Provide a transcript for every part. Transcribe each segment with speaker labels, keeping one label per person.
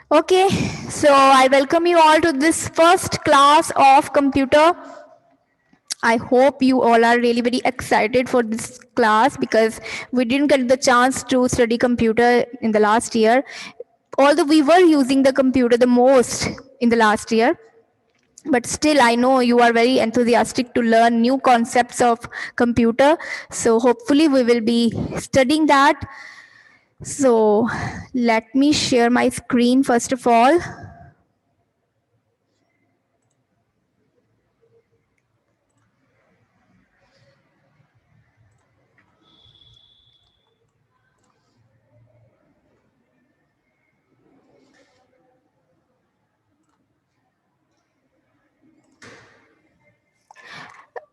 Speaker 1: Okay, so I welcome you all to this first class of computer. I hope you all are really very excited for this class because we didn't get the chance to study computer in the last year. Although we were using the computer the most in the last year, but still I know you are very enthusiastic to learn new concepts of computer. So hopefully we will be studying that. So let me share my screen first of all.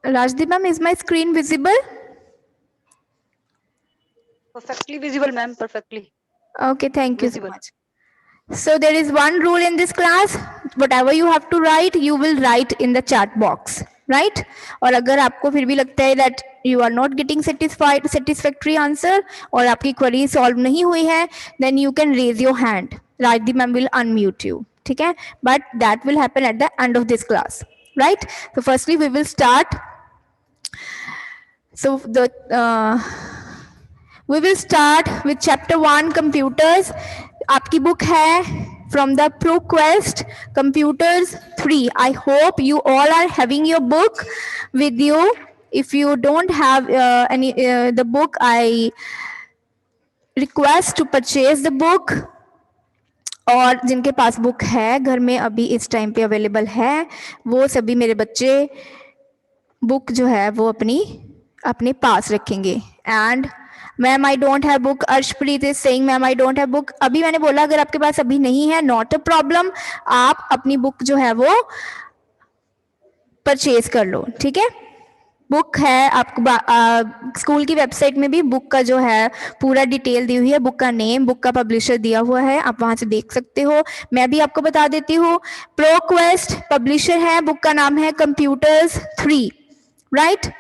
Speaker 1: Rajdeep ma'am, is my screen visible?
Speaker 2: Perfectly visible, ma'am. Perfectly
Speaker 1: Okay, thank you so
Speaker 2: visible.
Speaker 1: much. So there is one rule in this class, whatever you have to write, you will write in the chat box, right? और अगर आपको फिर भी लगता है that you are not getting satisfactory answer और आपकी query solve नहीं हुई है, then you can raise your hand. Rajdeep ma'am will unmute you, ठीक है? But that will happen at the end of this class, right? So firstly we will start. So we will start with chapter 1 computers. आपकी book है from the ProQuest Computers 3. I hope you all are having your book with you. If you don't have the book, I request to purchase the book. और जिनके पास book है घर में अभी इस time पे अवेलेबल है वो सभी मेरे बच्चे बुक जो है वो अपने पास रखेंगे. And ma'am I don't have book. Arshpreet is saying ma'am I don't have book. अभी मैंने बोला अगर आपके पास अभी नहीं है नॉट अ प्रॉब्लम, आप अपनी बुक जो है वो परचेज कर लो, ठीक है? बुक है आपको स्कूल की वेबसाइट में भी बुक का जो है पूरा डिटेल दी हुई है. बुक का नेम, बुक का पब्लिशर दिया हुआ है, आप वहां से देख सकते हो. मैं भी आपको बता देती हूँ. प्रोक्वेस्ट पब्लिशर है, बुक का नाम है कंप्यूटर्स 3, राइट?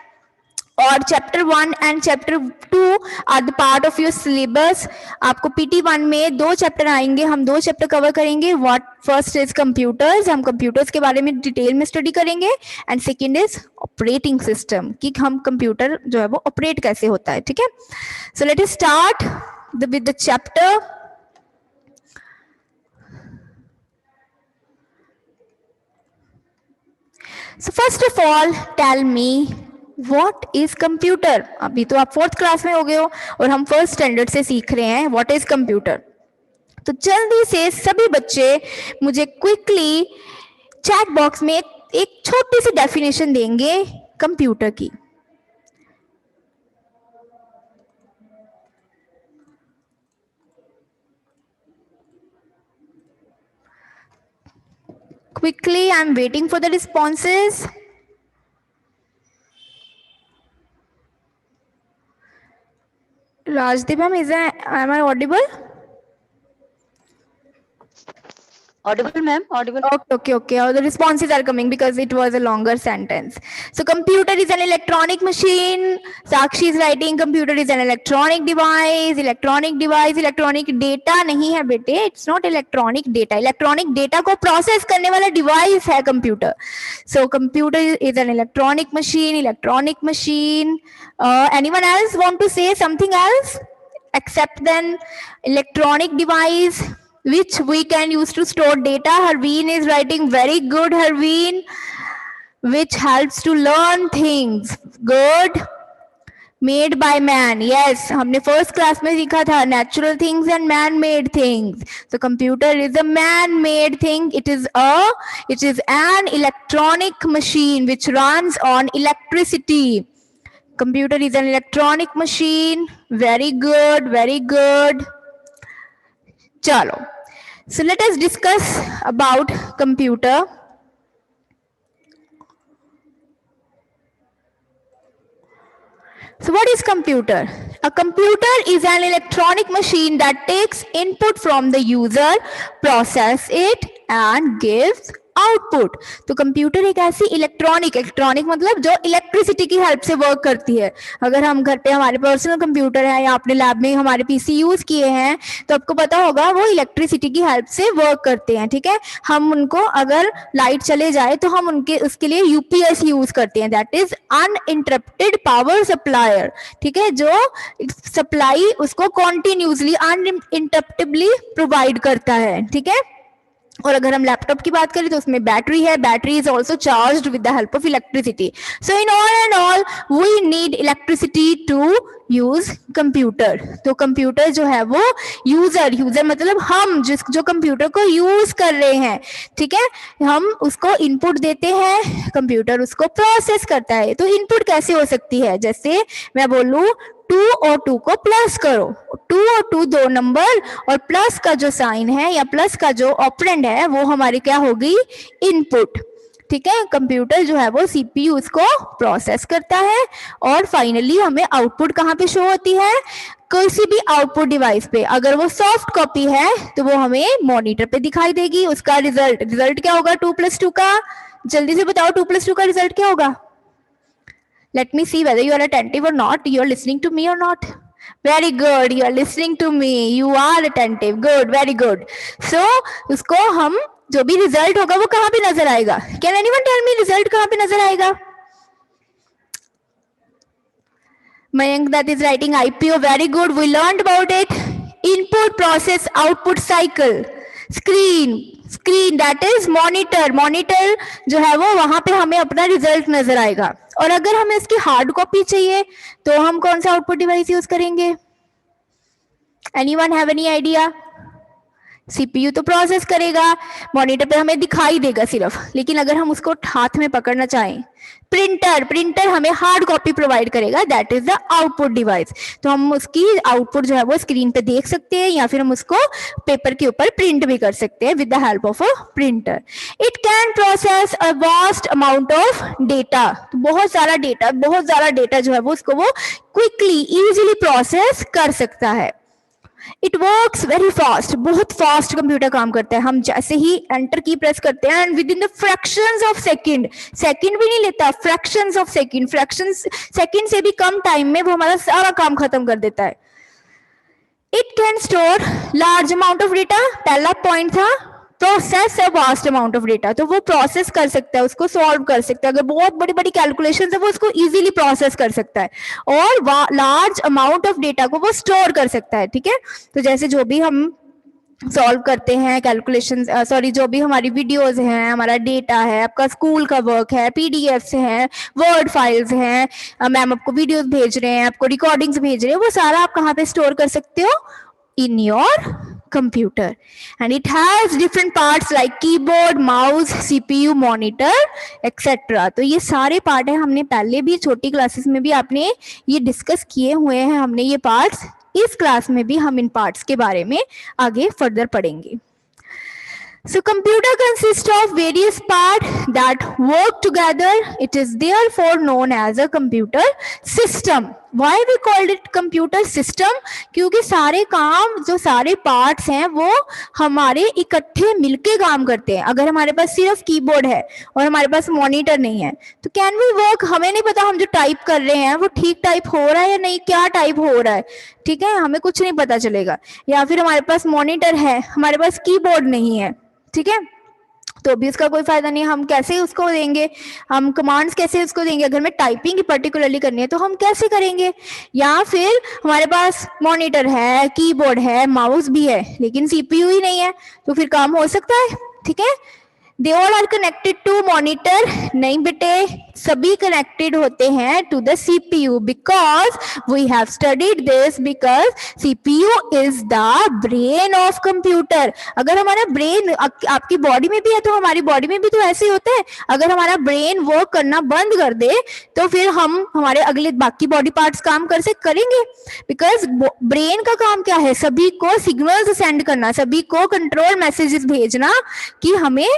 Speaker 1: और chapter 1 and chapter 2 are the part of your syllabus. आपको पीटी 1 में 2 चैप्टर आएंगे, हम 2 चैप्टर कवर करेंगे. व्हाट फर्स्ट इज कंप्यूटर्स, हम कंप्यूटर्स के बारे में डिटेल में स्टडी करेंगे. And second is operating system, कि हम कंप्यूटर जो है वो ऑपरेट कैसे होता है, ठीक है? सो let us start with the chapter. So first of all, tell me what is computer. अभी तो आप 4th क्लास में हो गए हो और हम फर्स्ट स्टैंडर्ड से सीख रहे हैं what is computer. तो जल्दी से सभी बच्चे मुझे क्विकली चैट बॉक्स में एक छोटी सी डेफिनेशन देंगे कंप्यूटर की. Quickly, I'm waiting for the responses. Rajdeep ma'am, am I audible?
Speaker 2: Audible, ma'am. Audible.
Speaker 1: Okay. The responses are coming because it was a longer sentence. So computer is an electronic machine. Sakshi is writing computer is an electronic device. Electronic data नहीं है बेटे. It's not electronic data. Electronic data को process करने वाला device है computer. So computer is an electronic machine. Anyone else want to say something else except then electronic device which we can use to store data? Harveen is writing very good, Harveen. Which helps to learn things. Good. Made by man. Yes, हमने first class में सीखा था natural things and man-made things. So computer is a man-made thing. It is an electronic machine which runs on electricity. Computer is an electronic machine. Very good. Chalo. So let us discuss about computer. So what is computer? A computer is an electronic machine that takes input from the user, process it and gives output. तो computer एक ऐसी electronic मतलब जो electricity की help से work करती है। अगर हम घर पे हमारे पर्सनल कंप्यूटर है या अपने लैब में हमारे पीसी यूज किए हैं तो आपको पता होगा वो इलेक्ट्रिसिटी की हेल्प से वर्क करते हैं, ठीक है। हम उनको अगर लाइट चले जाए तो हम उनके उसके लिए यूपीएस यूज करते हैं, that is uninterrupted power supplier, ठीक है, जो सप्लाई उसको कॉन्टिन्यूसली अनइंटरप्टेबली प्रोवाइड करता है, ठीक है। और अगर हम लैपटॉप की बात करें तो उसमें बैटरी है, battery is also charged with the help of electricity. So in all and all we need electricity to use computer. तो कंप्यूटर जो है वो यूजर मतलब हम जो कंप्यूटर को यूज कर रहे हैं, ठीक है, हम उसको इनपुट देते हैं, कंप्यूटर उसको प्रोसेस करता है। तो इनपुट कैसे हो सकती है, जैसे मैं बोलूं 2 और 2 को प्लस करो, 2 और 2 दो नंबर और प्लस का जो साइन है या प्लस का जो ऑपरेंड है वो हमारी क्या होगी, इनपुट, ठीक है। कंप्यूटर जो है वो सीपीयू उसको प्रोसेस करता है और फाइनली हमें आउटपुट कहाँ पे शो होती है, किसी भी आउटपुट डिवाइस पे। अगर वो सॉफ्ट कॉपी है तो वो हमें मॉनिटर पे दिखाई देगी, उसका रिजल्ट क्या होगा 2 + 2 का, जल्दी से बताओ 2 + 2 का रिजल्ट क्या होगा। Let me see whether you are attentive or not. You are listening to me or not? Very good. You are listening to me. You are attentive. Good. Very good. So उसको हम जो भी result होगा वो कहाँ पे नजर आएगा? Can anyone tell me result कहाँ पे नजर आएगा? Mayank that is writing IPO. Very good. We learned about it. Input, process, output cycle. Screen that is monitor जो है वो वहां पे हमें अपना रिजल्ट नजर आएगा। और अगर हमें इसकी हार्ड कॉपी चाहिए तो हम कौन सा आउटपुट डिवाइस यूज करेंगे, anyone have any idea? CPU तो प्रोसेस करेगा, मॉनिटर पे हमें दिखाई देगा सिर्फ, लेकिन अगर हम उसको हाथ में पकड़ना चाहें, प्रिंटर हमें हार्ड कॉपी प्रोवाइड करेगा, that is the output device. तो हम उसकी आउटपुट जो है वो स्क्रीन पे देख सकते हैं या फिर हम उसको पेपर के ऊपर प्रिंट भी कर सकते हैं with the help of a printer. It can process a vast amount of data. तो बहुत सारा डेटा जो है वो उसको वो क्विकली इजीली प्रोसेस कर सकता है। इट वर्क्स वेरी फास्ट, बहुत फास्ट कंप्यूटर काम करता है। हम जैसे ही एंटर की प्रेस करते हैं and with in the fractions of second भी नहीं लेता, फ्रैक्शंस ऑफ सेकंड से भी कम टाइम में वो हमारा सारा काम खत्म कर देता है। It can store large amount of data, पहला पॉइंट था process a vast amount of data, तो वो प्रोसेस कर सकता है, उसको सॉल्व कर सकता है। अगर बहुत बड़ी बड़ी कैलकुलेशन है वो उसको इजीली प्रोसेस कर सकता है और लार्ज अमाउंट ऑफ डेटा को वो स्टोर कर सकता है, ठीक है। तो जैसे जो भी हम सॉल्व करते हैं कैलकुलेशन, जो भी हमारी वीडियोस हैं, हमारा डेटा है, आपका स्कूल का वर्क है, पीडीएफ्स हैं, वर्ड फाइल्स हैं, मैम आपको वीडियोस भेज रहे हैं, आपको रिकॉर्डिंग्स भेज रहे हैं, वो सारा आप कहाँ पे स्टोर कर सकते हो, in your computer. And it has different parts like keyboard, mouse, CPU, monitor, etc. तो ये सारे पार्ट है, हमने पहले भी छोटी क्लासेस में भी आपने ये डिस्कस किए हुए हैं हमने ये पार्ट्स। इस क्लास में भी हम इन पार्ट्स के बारे में आगे फर्दर पढ़ेंगे। So computer consists of various parts that work together. It is therefore known as a computer system. Why we called it computer system? क्योंकि सारे काम जो सारे पार्ट्स हैं वो हमारे इकट्ठे मिलके काम करते हैं। अगर हमारे पास सिर्फ कीबोर्ड है और हमारे पास मॉनिटर नहीं है तो कैन वी वर्क, हमें नहीं पता हम जो टाइप कर रहे हैं वो ठीक टाइप हो रहा है या नहीं, क्या टाइप हो रहा है, ठीक है, हमें कुछ नहीं पता चलेगा। या फिर हमारे पास मॉनिटर है, हमारे पास कीबोर्ड नहीं है, ठीक है, तो भी उसका कोई फायदा नहीं। हम कैसे उसको देंगे, हम कमांड्स कैसे उसको देंगे, अगर हमें टाइपिंग पर्टिकुलरली करनी है तो हम कैसे करेंगे। या फिर हमारे पास मॉनिटर है, कीबोर्ड है, माउस भी है, लेकिन सीपीयू ही नहीं है, तो फिर काम हो सकता है, ठीक है। They all are connected to monitor, नहीं बेटे, सभी कनेक्टेड होते हैं to the CPU, because we have studied this, because CPU is the brain of computer. अगर हमारा ब्रेन आपकी बॉडी में भी है तो हमारी बॉडी में भी तो ऐसे ही होता है। अगर हमारा ब्रेन वर्क करना बंद कर दे तो फिर हम हमारे अगले बाकी बॉडी पार्ट्स काम करेंगे, बिकॉज ब्रेन का काम क्या है, सभी को सिग्नल्स सेंड करना, सभी को कंट्रोल मैसेजेस भेजना कि हमें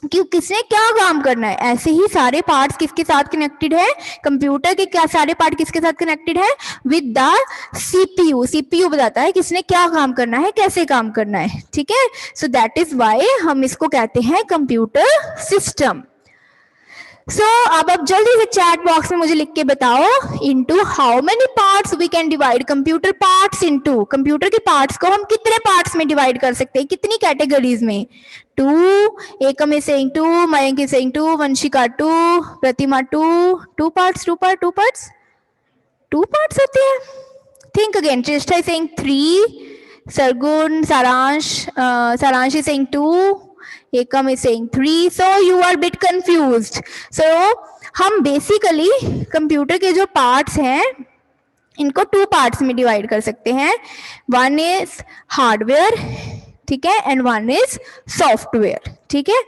Speaker 1: कि किसने क्या काम करना है। ऐसे ही सारे पार्ट्स किसके साथ कनेक्टेड है, कंप्यूटर के क्या सारे पार्ट किसके साथ कनेक्टेड है, विद द सीपीयू। सीपीयू बताता है किसने क्या काम करना है, कैसे काम करना है, ठीक है। सो दैट इज वाई हम इसको कहते हैं कंप्यूटर सिस्टम। सो अब जल्दी से चैट बॉक्स में मुझे लिख के बताओ, into how many parts we can divide computer parts into. Computer के पार्ट्स को हम कितने पार्ट्स में डिवाइड कर सकते हैं, कितनी कैटेगरीज में। 2, एकम is saying 2, Mayank is saying 2, Vanshika 2, Pratima 2, 2 parts, 2 parts, 2 parts होते हैं। Think again. Cheshta is saying 3, Sargun, Saransh is saying 2, Ekam is saying 3. So you are a bit confused. So हम basically computer के जो parts हैं इनको 2 parts में divide कर सकते हैं। वन इज हार्डवेयर, ठीक है, एंड वन इज सॉफ्टवेयर, ठीक है।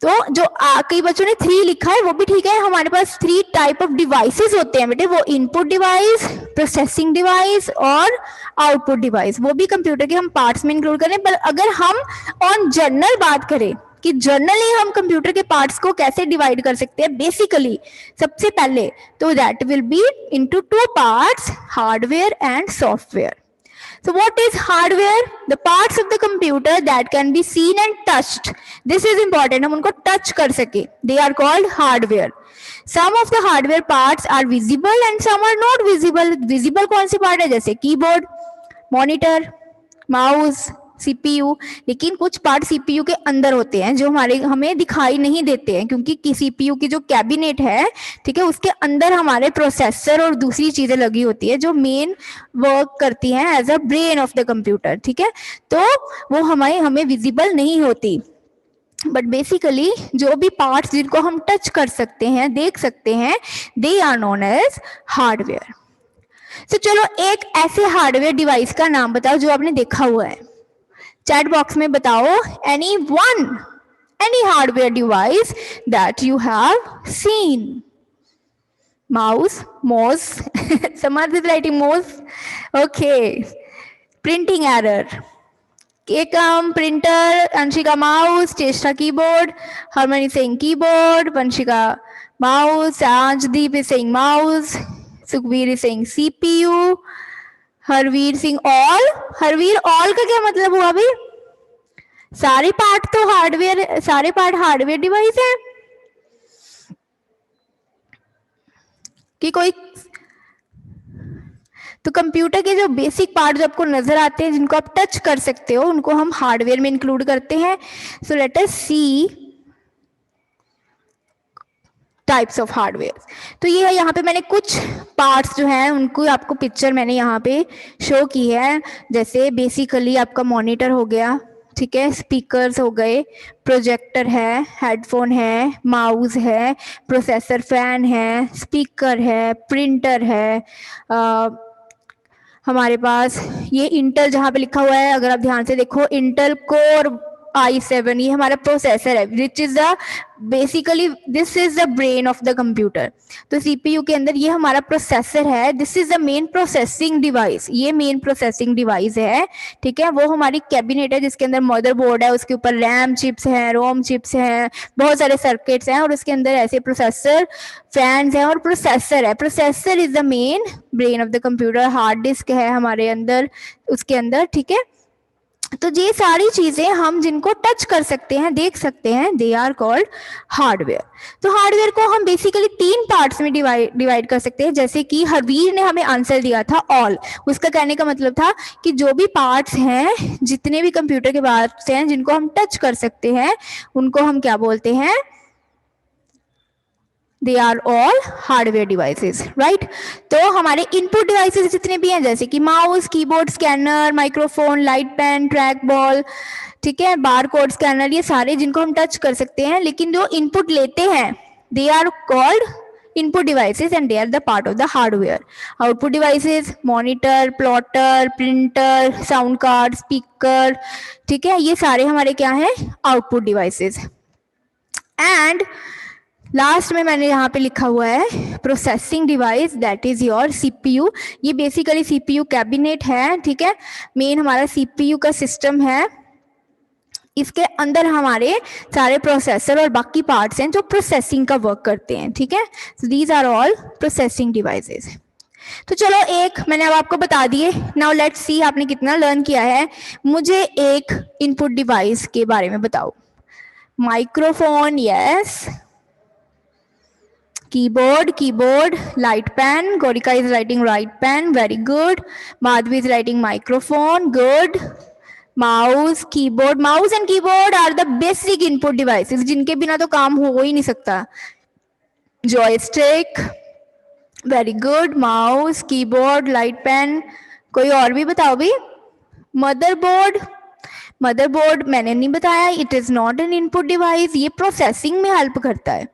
Speaker 1: तो जो कई बच्चों ने 3 लिखा है वो भी ठीक है। हमारे पास 3 टाइप ऑफ डिवाइसेस होते हैं बेटे, वो इनपुट डिवाइस, प्रोसेसिंग डिवाइस और आउटपुट डिवाइस, वो भी कंप्यूटर के हम पार्ट्स में इंक्लूड करें। पर अगर हम ऑन जनरल बात करें कि जनरली हम कंप्यूटर के पार्ट्स को कैसे डिवाइड कर सकते हैं बेसिकली सबसे पहले, तो that will be into 2 parts, hardware and software. So what is hardware? The parts of the computer that can be seen and touched. This is important. हम उनको touch कर सके. They are called hardware. Some of the hardware parts are visible and some are not visible. Visible कौन सी part है, जैसे keyboard, monitor, mouse, CPU, लेकिन कुछ part CPU के अंदर होते हैं जो हमें दिखाई नहीं देते हैं, क्योंकि CPU की जो कैबिनेट है, ठीक है, उसके अंदर हमारे प्रोसेसर और दूसरी चीजें लगी होती है जो मेन वर्क करती हैं as a brain of the computer, ठीक है। तो वो हमें विजिबल नहीं होती। बट बेसिकली जो भी पार्ट्स जिनको हम टच कर सकते हैं, देख सकते हैं, they are known as hardware. तो चलो एक ऐसे हार्डवेयर डिवाइस का नाम बताओ जो आपने देखा हुआ है। चैट बॉक्स में बताओ any hardware device that you have seen. Mouse, Samarth is writing mouse. Okay. Printing error. Ekam printer, Anshika mouse, Cheshta keyboard, Harman is saying keyboard, Vanshika mouse, Anjdeep is saying mouse, Sukhveer is saying CPU, Harveer Singh Harveer all का क्या मतलब हुआ भाई? सारे part तो hardware, सारे part hardware device है कि कोई? तो कंप्यूटर के जो बेसिक पार्ट जो आपको नजर आते हैं, जिनको आप टच कर सकते हो, उनको हम हार्डवेयर में इंक्लूड करते हैं। So let us see types of hardware. तो ये है, यहाँ पे मैंने कुछ पार्ट्स जो हैं उनको आपको पिक्चर मैंने यहाँ पे शो की है। जैसे बेसिकली आपका मॉनिटर हो गया, ठीक है, स्पीकर्स हो गए, प्रोजेक्टर है, हेडफोन है, माउस है, प्रोसेसर फैन है, स्पीकर है, प्रिंटर है, हमारे पास ये इंटेल जहाँ पे लिखा हुआ है, अगर आप ध्यान से देखो, इंटेल कोर i7, ये हमारा प्रोसेसर है, which is the basically this is the brain of the computer. तो सीपीयू के अंदर ये हमारा प्रोसेसर है, this is the main processing device, ये मेन प्रोसेसिंग डिवाइस है, ठीक है। वो हमारी कैबिनेट है जिसके अंदर मदरबोर्ड है, उसके ऊपर रैम चिप्स हैं, रोम चिप्स हैं, बहुत सारे सर्किट्स हैं, और उसके अंदर ऐसे प्रोसेसर फैंस हैं और प्रोसेसर है। Processor is the main brain of the computer. Hard disk है हमारे अंदर, उसके अंदर, ठीक है। तो ये सारी चीजें हम जिनको टच कर सकते हैं, देख सकते हैं, दे आर कॉल्ड हार्डवेयर। तो हार्डवेयर को हम बेसिकली 3 पार्ट्स में डिवाइड कर सकते हैं। जैसे कि हरवीर ने हमें आंसर दिया था ऑल, उसका कहने का मतलब था कि जो भी पार्ट्स हैं, जितने भी कंप्यूटर के पार्ट्स हैं जिनको हम टच कर सकते हैं, उनको हम क्या बोलते हैं? They are all hardware devices, right? तो हमारे इनपुट डिवाइसेस जितने भी हैं, जैसे कि mouse, keyboard, scanner, microphone, light pen, track ball, ठीक है, बार कोड स्कैनर, ये सारे जिनको हम टच कर सकते हैं, लेकिन जो इनपुट लेते हैं, they are called input devices and they are the part of the hardware. Output devices, monitor, plotter, printer, sound card, speaker, ठीक है, ये सारे हमारे क्या हैं? output devices. And लास्ट में मैंने यहाँ पे लिखा हुआ है processing device, that is your CPU. ये बेसिकली सीपीयू कैबिनेट है, ठीक है, मेन हमारा सीपीयू का सिस्टम है। इसके अंदर हमारे सारे प्रोसेसर और बाकी पार्ट्स हैं जो प्रोसेसिंग का वर्क करते हैं, ठीक है. So these are all processing devices. तो चलो एक मैंने अब आपको बता दिए. नाउ लेट्स सी आपने कितना लर्न किया है. मुझे एक इनपुट डिवाइस के बारे में बताओ. Microphone, yes. Keyboard, light pen. Gorika is writing right pen, very good. Madhvi is writing microphone, good. Mouse and keyboard are the basic input devices जिनके बिना तो काम हो ही नहीं सकता. Joystick, very good. Mouse, keyboard, light pen. कोई और भी बताओ भी. Motherboard मैंने नहीं बताया. It is not an input device. ये प्रोसेसिंग में हेल्प करता है.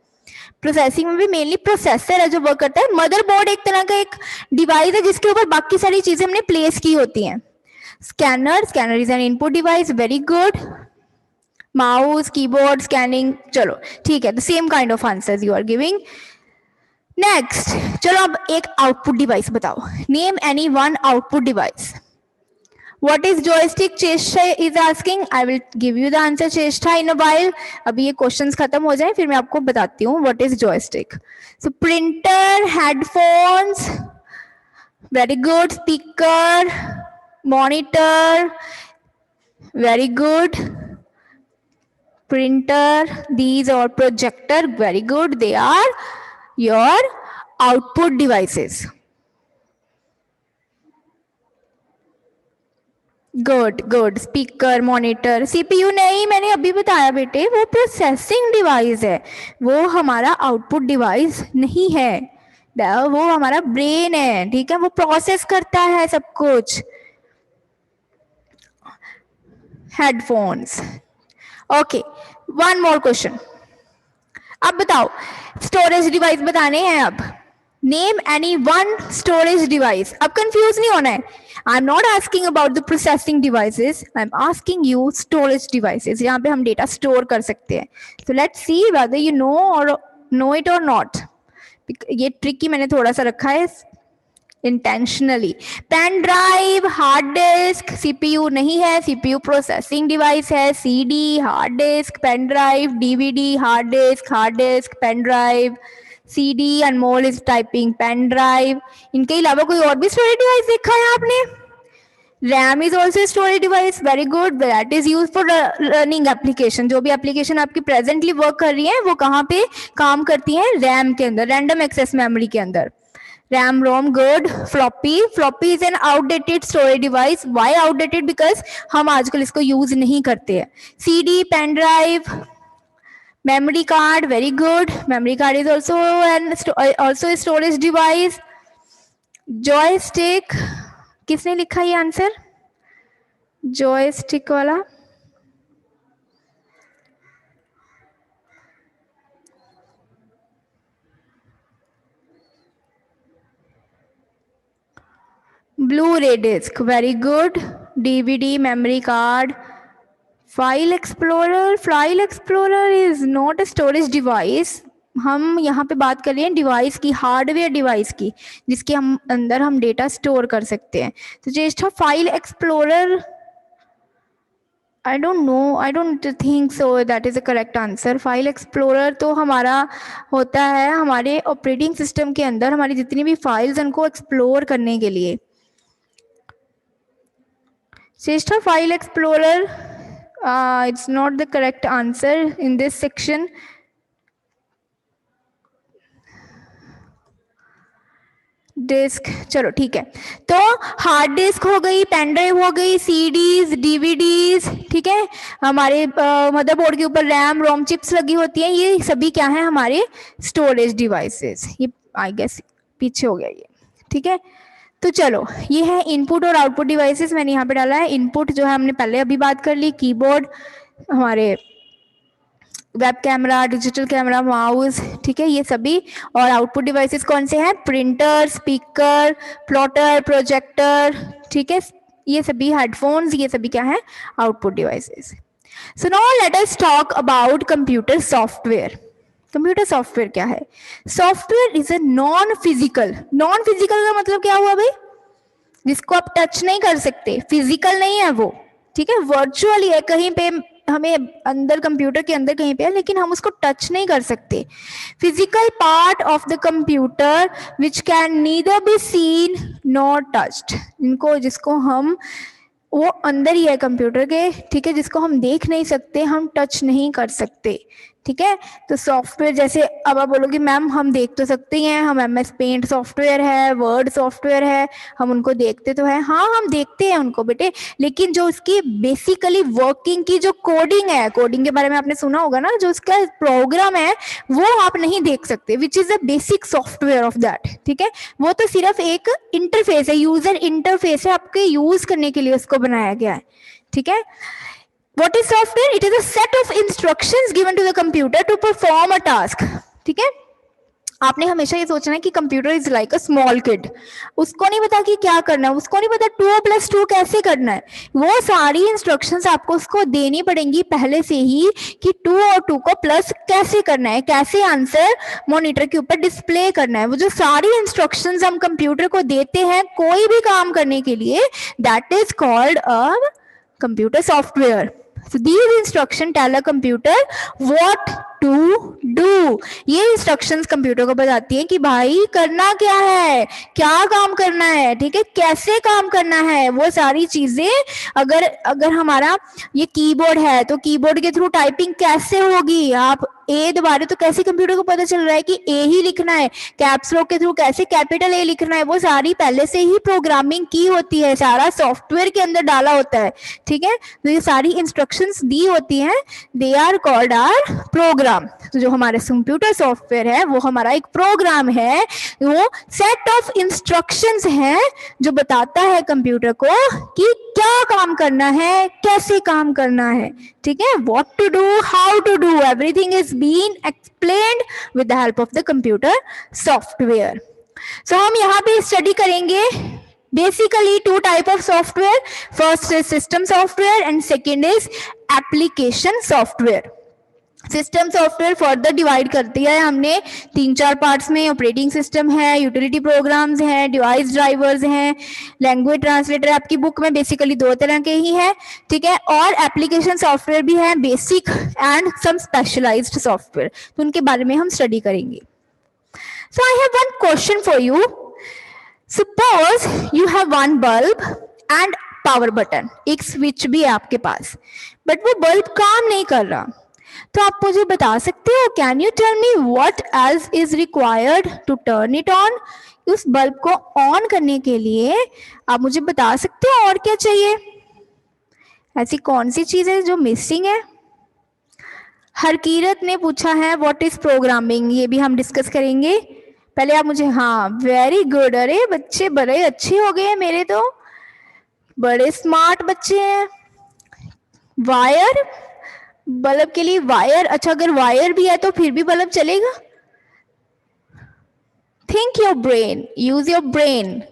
Speaker 1: प्रोसेसिंग में भी मेनली प्रोसेसर है जो वर्क करता है. मदरबोर्ड एक तरह का एक डिवाइस है जिसके ऊपर बाकी सारी चीजें हमने प्लेस की होती हैं. Scanner is an input device, very good. Mouse, keyboard, scanning, चलो ठीक है. The same kind of answers you are giving. Next, चलो अब एक आउटपुट डिवाइस बताओ. Name any one output device. What is joystick? Cheshta is asking. I will give you the answer, Cheshta, in a while. अभी ये questions खत्म हो जाए फिर मैं आपको बताती हूँ what is joystick. So printer, headphones, very good. Speaker, monitor, very good. Printer, these are projector, very good. They are your output devices. Good. Speaker, monitor. CPU नहीं, मैंने अभी बताया बेटे, वो प्रोसेसिंग डिवाइस है, वो हमारा आउटपुट डिवाइस नहीं है. वो हमारा ब्रेन है, ठीक है, वो प्रोसेस करता है सब कुछ. Headphones. Okay, one more question. अब बताओ स्टोरेज डिवाइस बताने हैं. अब name any one storage device. अब कंफ्यूज नहीं होना है. I am not asking about the processing devices, I am asking you storage devices, जहाँ पे हम डेटा स्टोर कर सकते हैं. So let's see whether you know it or not. ये ट्रिकी मैंने थोड़ा सा रखा है intentionally. Pen drive, hard disk. CPU नहीं है, सीपीयू प्रोसेसिंग डिवाइस है. CD, hard disk, pen drive, DVD, hard disk, pen drive. CD, Anmol is typing pen drive. इनके अलावा कोई और भी स्टोरेज डिवाइस देखा है आपने? RAM is also storage device, very good. That is use for running application. जो भी एप्लीकेशन आपकी प्रेजेंटली वर्क कर रही है वो कहाँ पे काम करती है? रैम के अंदर, रैंडम एक्सेस मेमोरी के अंदर. RAM, ROM, good. Floppy is an outdated storage device. Why outdated? Because हम आजकल इसको यूज नहीं करते हैं. CD, pen drive. Memory card, very good. Memory card is also a storage device. Joystick, किसने लिखा ये आंसर? Joystick वाला. Blu-ray disc, very good. DVD, memory card. File explorer is not a storage device. हम यहाँ पे बात कर रहे हैं डिवाइस की, हार्डवेयर डिवाइस की, जिसके अंदर हम डेटा स्टोर कर सकते हैं. तो Jyeshtha, file explorer, I don't think so that is a correct answer. File explorer तो हमारा होता है हमारे ऑपरेटिंग सिस्टम के अंदर हमारी जितनी भी फाइल्स उनको एक्सप्लोर करने के लिए. Jyeshtha, file explorer, it's not the correct answer in this section. Disk, चलो ठीक है. तो हार्ड डिस्क हो गई, पेन ड्राइव हो गई, सीडीज, डीवीडीज, ठीक है. हमारे मदरबोर्ड के ऊपर रैम, रोम चिप्स लगी होती हैं. ये सभी क्या है? हमारे स्टोरेज डिवाइसेस. ये आई गेस पीछे हो गया ये, ठीक है. तो चलो, ये है इनपुट और आउटपुट डिवाइसेस. मैंने यहाँ पे डाला है इनपुट जो है हमने पहले अभी बात कर ली, कीबोर्ड, हमारे web camera, digital camera, mouse, ठीक है, ये सभी. और आउटपुट डिवाइसेस कौन से हैं? प्रिंटर, स्पीकर, प्लॉटर, प्रोजेक्टर, ठीक है, ये सभी. हेडफोन्स, ये सभी क्या है? Output devices. So now let us talk about computer software. Computer software क्या है? Software is a non physical का मतलब क्या हुआ भाई? जिसको आप टच नहीं कर सकते, फिजिकल नहीं है वो, ठीक है, वर्चुअली है, कहीं पे हमें अंदर कंप्यूटर के अंदर कहीं पे है, लेकिन हम उसको टच नहीं कर सकते. Physical part of the computer which can neither be seen nor touched, इनको जिसको हम वो अंदर ही है कंप्यूटर के, ठीक है, जिसको हम देख नहीं सकते, हम टच नहीं कर सकते. ठीक है, तो सॉफ्टवेयर जैसे अब आप बोलोगे मैम हम देख तो सकते ही हैं, हम MS पेंट सॉफ्टवेयर है, वर्ड सॉफ्टवेयर है, हम उनको देखते तो हैं. हाँ हम देखते हैं उनको बेटे, लेकिन जो उसकी बेसिकली वर्किंग की जो कोडिंग है, कोडिंग के बारे में आपने सुना होगा ना, जो उसका प्रोग्राम है वो आप नहीं देख सकते, which is the basic software of that. ठीक है, वो तो सिर्फ एक इंटरफेस है, यूजर इंटरफेस है, आपके यूज करने के लिए उसको बनाया गया है. ठीक है, what is software? It is a set of instructions given to the computer to perform a task. ठीक है, आपने हमेशा ये सोचना है कि computer is like a small kid, उसको नहीं पता कि क्या करना है, उसको नहीं पता 2+2 कैसे करना है. वो सारी इंस्ट्रक्शंस आपको उसको देनी पड़ेंगी पहले से ही कि 2 और 2 को प्लस कैसे करना है, कैसे आंसर मॉनिटर के ऊपर डिस्प्ले करना है. वो जो सारी इंस्ट्रक्शंस हम कंप्यूटर को देते हैं कोई भी काम करने के लिए, that is called a computer software. So these instructions tell a computer what to do. ये instructions कंप्यूटर को बताती हैं कि भाई करना क्या है, क्या काम करना है, ठीक है, कैसे काम करना है. वो सारी चीजें अगर हमारा ये कीबोर्ड है तो कीबोर्ड के थ्रू टाइपिंग कैसे होगी, आप ए दबा रहे तो कैसे कंप्यूटर को पता चल रहा है कि ए ही लिखना है, कैप्स लॉक के थ्रू कैसे कैपिटल ए लिखना है, वो सारी पहले से ही प्रोग्रामिंग की होती है, सारा सॉफ्टवेयर के अंदर डाला होता है. ठीक है, तो ये सारी इंस्ट्रक्शंस दी होती हैं, they are called are program. तो जो हमारे कंप्यूटर सॉफ्टवेयर है वो हमारा एक प्रोग्राम है, वो सेट ऑफ इंस्ट्रक्शंस है जो बताता है कंप्यूटर को कि क्या काम करना है, कैसे काम करना है. ठीक है, what to do, how to do, everything is being explained with the help of the computer software. So हम यहाँ पे स्टडी करेंगे basically 2 type of software. First is system software and second is application software. System software further divide कर दिया है हमने 3-4 parts में. Operating system है, यूटिलिटी प्रोग्राम्स हैं, डिवाइस ड्राइवर्स हैं, लैंग्वेज ट्रांसलेटर. आपकी बुक में बेसिकली 2 तरह के ही है. ठीक है, और एप्लीकेशन सॉफ्टवेयर भी है, basic and some specialized software, तो उनके बारे में हम स्टडी करेंगे. So I have one question for you. Suppose you have one bulb and power button, एक स्विच भी है आपके पास, बट वो बल्ब काम नहीं कर रहा. तो आप मुझे बता सकते हो, can you tell me what else is required to turn it on? उस बल्ब को ऑन करने के लिए आप मुझे बता सकते हो और क्या चाहिए? ऐसी कौन सी चीज है जो मिसिंग है? हरकीरत ने पूछा है व्हाट इज प्रोग्रामिंग, ये भी हम डिस्कस करेंगे. पहले आप मुझे, हाँ वेरी गुड, अरे बच्चे बड़े अच्छे हो गए मेरे, तो बड़े स्मार्ट बच्चे हैं. वायर, बल्ब के लिए वायर, अच्छा अगर वायर भी है तो फिर भी बल्ब चलेगा? Think your brain, use your brain.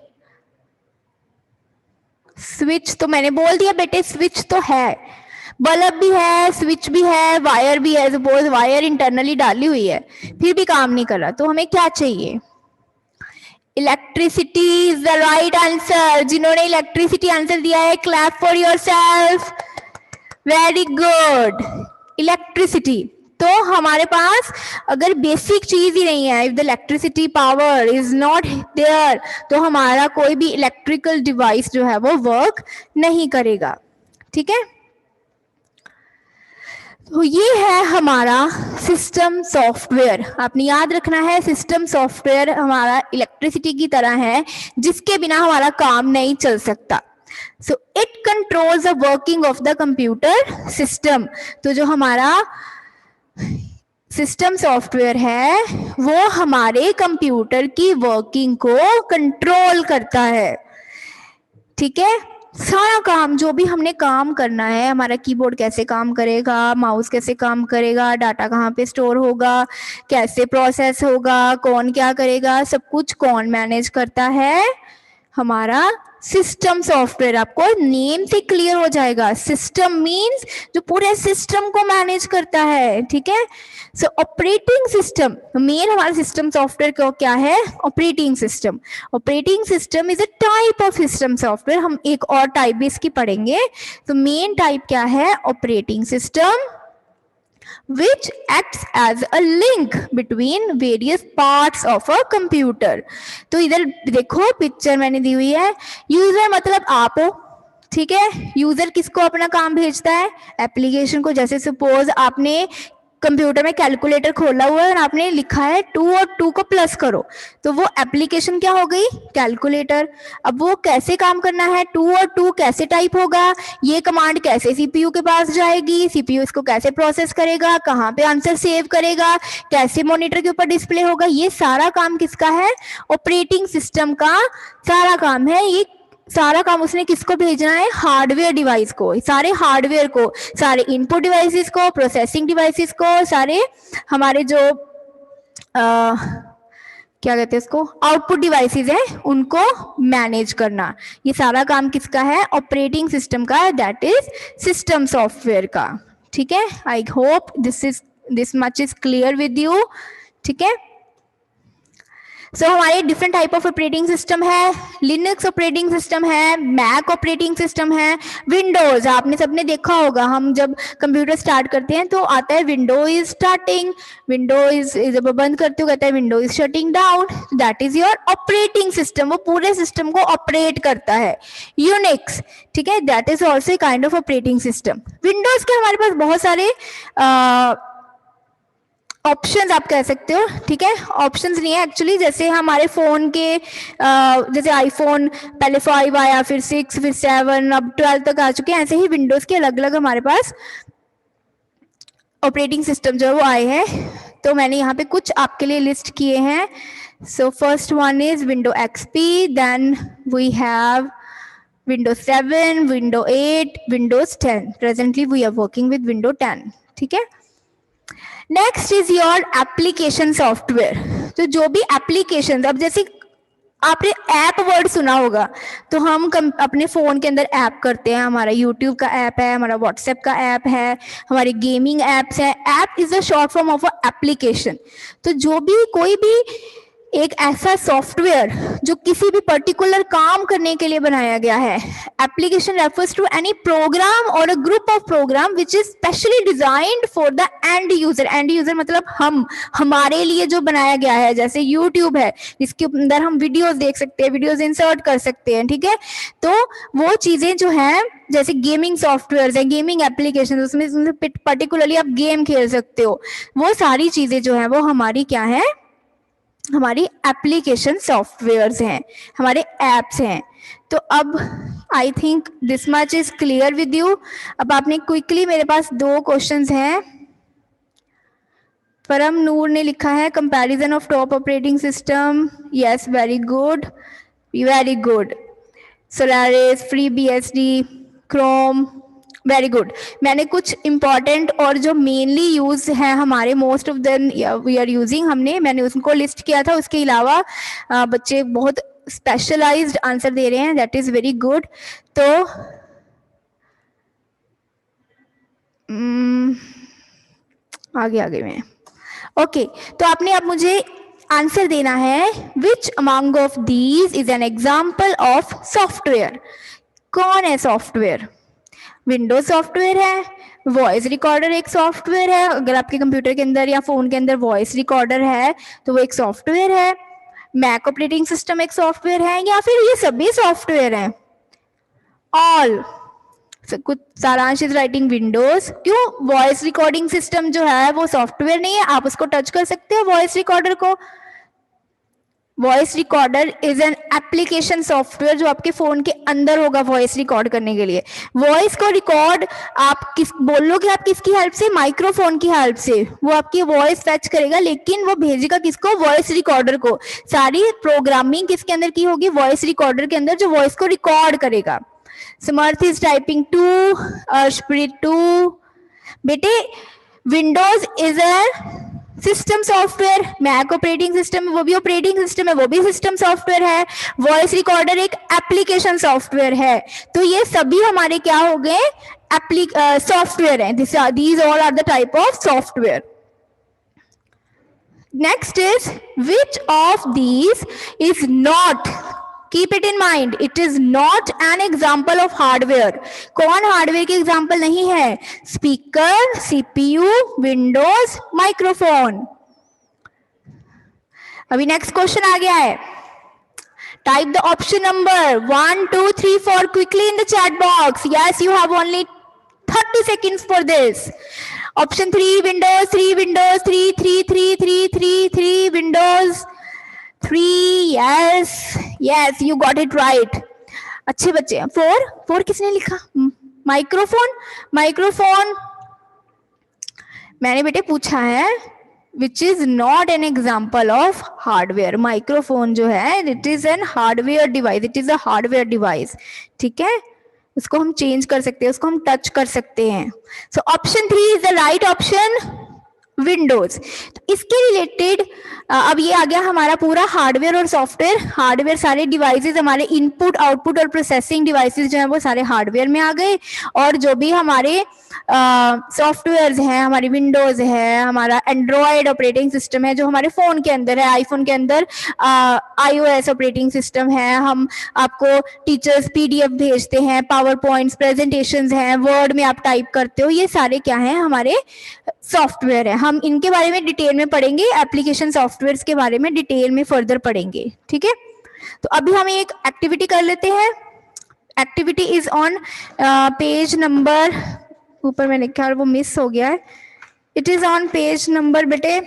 Speaker 1: Switch तो मैंने बोल दिया बेटे, स्विच तो है, बल्ब भी है, स्विच भी है, वायर भी है. सपोज वायर इंटरनली डाली हुई है फिर भी काम नहीं कर रहा, तो हमें क्या चाहिए? Electricity is the right answer. जिन्होंने इलेक्ट्रिसिटी आंसर दिया है, clap for yourself. Very good, electricity. तो हमारे पास अगर बेसिक चीज ही नहीं है, if the electricity power is not there, तो हमारा कोई भी इलेक्ट्रिकल डिवाइस जो है वो वर्क नहीं करेगा. ठीक है, तो ये है हमारा सिस्टम सॉफ्टवेयर. आपने याद रखना है, सिस्टम सॉफ्टवेयर हमारा इलेक्ट्रिसिटी की तरह है जिसके बिना हमारा काम नहीं चल सकता. So it controls the working of the computer system. तो जो हमारा सिस्टम सॉफ्टवेयर है वो हमारे कंप्यूटर की वर्किंग को कंट्रोल करता है. ठीक है, सारा काम जो भी हमने काम करना है, हमारा कीबोर्ड कैसे काम करेगा, माउस कैसे काम करेगा, डाटा कहाँ पे स्टोर होगा, कैसे प्रोसेस होगा, कौन क्या करेगा, सब कुछ कौन मैनेज करता है? हमारा सिस्टम सॉफ्टवेयर। आपको नेम से क्लियर हो जाएगा। सिस्टम मींस जो पूरे सिस्टम को मैनेज करता है, ठीक है। सो ऑपरेटिंग सिस्टम, मेन हमारा सिस्टम सॉफ्टवेयर को क्या है? Operating system. Operating system is a type of system software. हम एक और टाइप भी इसकी पढ़ेंगे। तो मेन टाइप क्या है? Operating system which acts as a link between various parts of a computer। तो इधर देखो पिक्चर मैंने दी हुई है। यूजर मतलब आप हो, ठीक है। यूजर किसको अपना काम भेजता है? एप्लीकेशन को। जैसे सपोज आपने कंप्यूटर में कैलकुलेटर खोला हुआ है और आपने लिखा है 2 और 2 को प्लस करो, तो वो एप्लीकेशन क्या हो गई? कैलकुलेटर। अब वो कैसे काम करना है? 2 और 2 कैसे टाइप होगा? ये कमांड कैसे सीपीयू के पास जाएगी? सीपीयू इसको कैसे प्रोसेस करेगा? कहाँ पे आंसर सेव करेगा? कैसे मॉनिटर के ऊपर डिस्प्ले होगा? ये सारा काम किसका है? ऑपरेटिंग सिस्टम का सारा काम है। ये सारा काम उसने किसको भेजना है? हार्डवेयर डिवाइस को। सारे हार्डवेयर को, सारे इनपुट डिवाइसेस को, प्रोसेसिंग डिवाइसेस को, सारे हमारे जो क्या कहते हैं इसको, आउटपुट डिवाइसेस हैं, उनको मैनेज करना। ये सारा काम किसका है? ऑपरेटिंग सिस्टम का, दैट इज सिस्टम सॉफ्टवेयर का। ठीक है। I hope this much is clear with you. ठीक है। सो हमारे different type of operating system है। लिनक्स ऑपरेटिंग सिस्टम है, मैक ऑपरेटिंग सिस्टम है, विंडोज। आपने सबने देखा होगा, हम जब कंप्यूटर स्टार्ट करते हैं तो आता है window is starting, window is, जब बंद करते हो कहता है window is shutting down. That is your operating system. वो पूरे सिस्टम को ऑपरेट करता है। यूनिक्स, ठीक है, that is also a kind of operating system. Windows के हमारे पास बहुत सारे ऑप्शंस आप कह सकते हो। ठीक है। ऑप्शंस नहीं है एक्चुअली, जैसे हमारे फोन के जैसे आईफोन पहले 5 आया, फिर 6, फिर 7, अब 12 तक आ चुके हैं, ऐसे ही विंडोज के अलग अलग हमारे पास ऑपरेटिंग सिस्टम जो है वो आए हैं। तो मैंने यहाँ पे कुछ आपके लिए लिस्ट किए हैं। So first one is window XP, then we have Windows 7, Windows 8, Windows 10. Presently we are working with Windows 10. ठीक है। Next is your application software. तो जो भी एप्लीकेशन, अब जैसे आपने ऐप वर्ड सुना होगा, तो हम अपने फोन के अंदर ऐप करते हैं। हमारा यूट्यूब का ऐप है, हमारा व्हाट्सएप का ऐप है, हमारे गेमिंग ऐप्स है। App is a short form of a application. तो जो भी कोई भी एक ऐसा सॉफ्टवेयर जो किसी भी पर्टिकुलर काम करने के लिए बनाया गया है। Application refers to any program or a group of program which is specially designed for the end user. End user मतलब हमारे लिए जो बनाया गया है। जैसे यूट्यूब है, जिसके अंदर हम वीडियोस देख सकते हैं, वीडियोस इंसर्ट कर सकते हैं। ठीक है। तो वो चीजें जो हैं, जैसे गेमिंग सॉफ्टवेयर है, गेमिंग एप्लीकेशन, उसमें पर्टिकुलरली आप गेम खेल सकते हो। वो सारी चीजें जो है वो हमारी क्या है? हमारी एप्लीकेशन सॉफ्टवेयर्स हैं, हमारे एप्स हैं। तो अब I think this much is clear with you. अब आपने क्विकली, मेरे पास 2 क्वेश्चंस हैं। परम नूर ने लिखा है comparison of top operating system. Yes, very good, very good. Solaris, free BSD, chrome, very good. मैंने कुछ इंपॉर्टेंट और जो मेनली यूज है हमारे, most of them we are using, मैंने उनको लिस्ट किया था। उसके अलावा बच्चे बहुत स्पेशलाइज्ड आंसर दे रहे हैं, दैट इज वेरी गुड। तो आगे मैं ओके। तो आपने अब मुझे आंसर देना है, which among of these is an example of software. कौन है सॉफ्टवेयर? विंडोज सॉफ्टवेयर है, वॉइस रिकॉर्डर एक सॉफ्टवेयर है। अगर आपके कंप्यूटर के अंदर या फोन के अंदर वॉइस रिकॉर्डर है तो वो एक सॉफ्टवेयर है। मैक ऑपरेटिंग सिस्टम एक सॉफ्टवेयर है, या फिर ये सभी सॉफ्टवेयर हैं? ऑल। कुछ सारांश इज राइटिंग विंडोज। क्यों? वॉइस रिकॉर्डिंग सिस्टम जो है वो सॉफ्टवेयर नहीं है, आप उसको टच कर सकते हो वॉइस रिकॉर्डर को। Voice recorder is an application software जो आपके फोन के अंदर होगा वॉइस रिकॉर्ड करने के लिए। वॉइस को रिकॉर्ड आप बोलोगे आप किसकी हेल्प से? माइक्रोफोन की हेल्प से। वो आपकी वॉइस फेच करेगा, लेकिन वो भेजेगा किसको? वॉइस रिकॉर्डर को। सारी प्रोग्रामिंग किसके अंदर की होगी? वॉइस रिकॉर्डर के अंदर, जो वॉइस को रिकॉर्ड करेगा। Samarth is typing 2, Arshpreet 2। बेटे Windows is a system software, Mac operating system है वो भी ऑपरेटिंग सिस्टम है, वो भी सिस्टम सॉफ्टवेयर है। वॉइस रिकॉर्डर एक एप्लीकेशन सॉफ्टवेयर है। तो ये सभी हमारे क्या हो गए, सॉफ्टवेयर है। These all are the type of software. Next is, which of these is not, keep it in mind, it is not an example of hardware. कौन हार्डवेयर के एग्जाम्पल नहीं है? Speaker, CPU, Windows, microphone. अभी next question आ गया है। Type the option number 1, 2, 3, 4 quickly in the chat box. Yes, you have only 30 seconds for this. Option 3 Windows, 3 Windows, 3 3 3 3 3 3 Windows 3. Yes, yes, you got it right. अच्छे बच्चे। 4 किसने लिखा? Microphone. Microphone मैंने बेटे पूछा है which is not an example of hardware. Microphone जो है it is an hardware device, it is a hardware device. ठीक है, उसको हम चेंज कर सकते हैं, उसको हम टच कर सकते हैं। So option 3 is the right option, Windows. तो इसके रिलेटेड अब ये आ गया हमारा पूरा हार्डवेयर और सॉफ्टवेयर। हार्डवेयर सारे डिवाइसेस हमारे इनपुट आउटपुट और प्रोसेसिंग डिवाइसेस जो है वो सारे हार्डवेयर में आ गए, और जो भी हमारे सॉफ्टवेयर्स हैं, हमारी विंडोज है, हमारा एंड्रॉयड ऑपरेटिंग सिस्टम है जो हमारे फोन के अंदर है, आईफोन के अंदर iOS ऑपरेटिंग सिस्टम है। हम आपको टीचर्स PDF भेजते हैं, पावर पॉइंट्स प्रेजेंटेशंस हैं, वर्ड में आप टाइप करते हो, ये सारे क्या हैं, हमारे सॉफ्टवेयर है। हम इनके बारे में डिटेल में पढ़ेंगे, एप्लीकेशन सॉफ्टवेयर के बारे में डिटेल में फर्दर पढ़ेंगे। ठीक है, तो अभी हम एक एक्टिविटी कर लेते हैं। Activity is on page number, ऊपर मैंने लिखा वो मिस हो गया है, it is on page number बेटे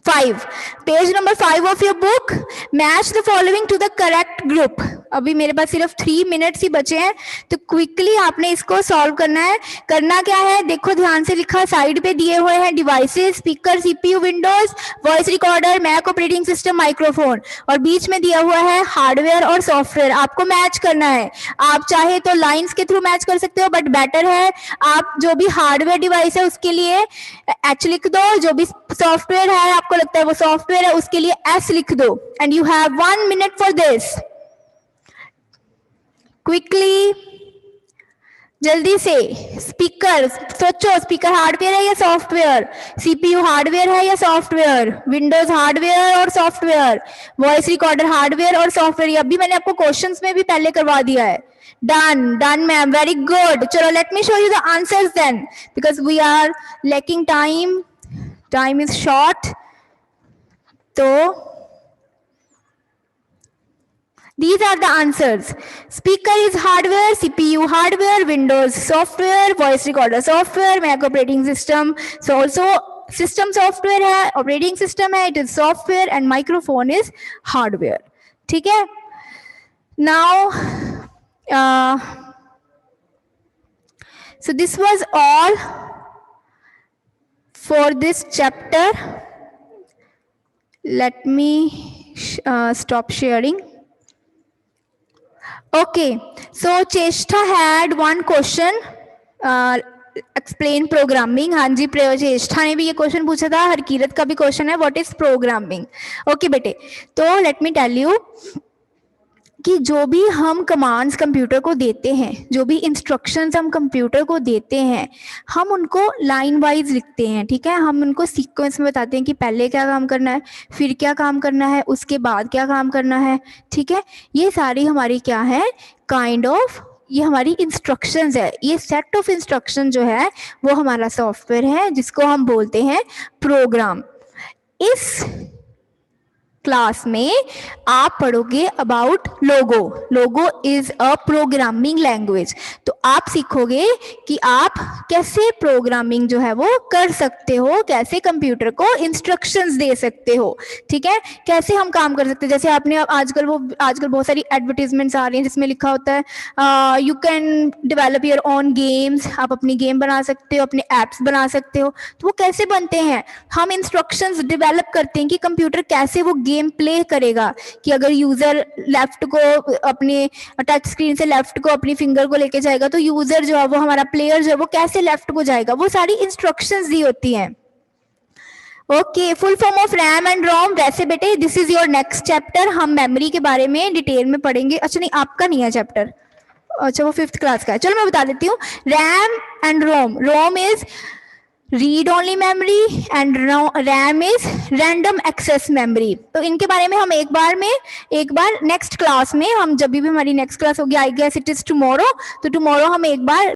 Speaker 1: 5, page number 5 of your book. Match the following to the correct group. अभी मेरे पास सिर्फ 3 मिनट्स ही बचे हैं, तो क्विकली आपने इसको सॉल्व करना है। करना क्या है, देखो ध्यान से लिखा, साइड पे दिए हुए हैं devices, speaker, CPU, Windows, voice recorder, Mac operating system, microphone, और बीच में दिया हुआ है हार्डवेयर और सॉफ्टवेयर। आपको मैच करना है। आप चाहे तो लाइन्स के थ्रू मैच कर सकते हो, बट बेटर है आप जो भी हार्डवेयर डिवाइस है उसके लिए H लिख दो, जो भी सॉफ्टवेयर है आपको लगता है वो सॉफ्टवेयर है उसके लिए S लिख दो। And you have 1 minute for this. Quickly, जल्दी से। स्पीकर, सोचो स्पीकर हार्डवेयर है या सॉफ्टवेयर? सीपीयू हार्डवेयर है या सॉफ्टवेयर? विंडोज हार्डवेयर और सॉफ्टवेयर? वॉइस रिकॉर्डर हार्डवेयर और सॉफ्टवेयर? अभी मैंने आपको क्वेश्चंस में भी पहले करवा दिया है। Done, done ma'am, very good. चलो let me show you the answers then, because we are lacking time, time is short. तो these are the answers. Speaker is hardware, CPU hardware, Windows software, voice recorder software, Mac operating system so also system software है, operating system है, it is software, and microphone is hardware. ठीक है? Now so this was all for this chapter. Let me stop sharing. Okay, so Cheshta had one question, explain programming. हाँ जी, चेष्टा ने भी ये question पूछा था, हरकीरत का भी क्वेश्चन है, व्हाट इज प्रोग्रामिंग। ओके बेटे, तो लेट मी टेल यू कि जो भी हम कमांड्स कंप्यूटर को देते हैं, जो भी इंस्ट्रक्शंस हम कंप्यूटर को देते हैं, हम उनको लाइन वाइज लिखते हैं। ठीक है, हम उनको सीक्वेंस में बताते हैं कि पहले क्या काम करना है, फिर क्या काम करना है, उसके बाद क्या काम करना है। ठीक है, ये सारी हमारी क्या है, काइंड ऑफ ये हमारी इंस्ट्रक्शंस है। ये सेट ऑफ इंस्ट्रक्शन जो है वो हमारा सॉफ्टवेयर है, जिसको हम बोलते हैं प्रोग्राम। इस क्लास में आप पढ़ोगे about logo. Logo is a programming language. तो आप सीखोगे कि आप कैसे प्रोग्रामिंग जो है वो कर सकते हो, कैसे कंप्यूटर को इंस्ट्रक्शंस दे सकते हो। ठीक है, कैसे हम काम कर सकते हैं। जैसे आपने आजकल बहुत सारी एडवर्टीजमेंट्स आ रही हैं जिसमें लिखा होता है you can develop your own games. आप अपनी गेम बना सकते हो, अपने एप्स बना सकते हो। तो वो कैसे बनते हैं, हम इंस्ट्रक्शंस डेवलप करते हैं कि कंप्यूटर कैसे वो गेम प्ले करेगा, कि अगर यूजर लेफ्ट को अपने टच स्क्रीन से लेफ्ट को अपनी फिंगर को लेके जाएगा तो यूजर जो है वो हमारा प्लेयर जो है वो कैसे लेफ्ट को जाएगा, वो सारी इंस्ट्रक्शंस दी होती हैं। Okay, full form of RAM and ROM. वैसे बेटे this is your next chapter, हम मेमोरी के बारे में डिटेल में पढ़ेंगे। अच्छा नहीं, आपका नहीं है चैप्टर, अच्छा वो 5th क्लास का है। चलो मैं बता देती हूँ। RAM and ROM, ROM is read only memory and RAM is random access memory. तो इनके बारे में हम एक बार नेक्स्ट क्लास में, हम जब भी हमारी नेक्स्ट क्लास होगी, I guess it is tomorrow, तो टुमारो हम एक बार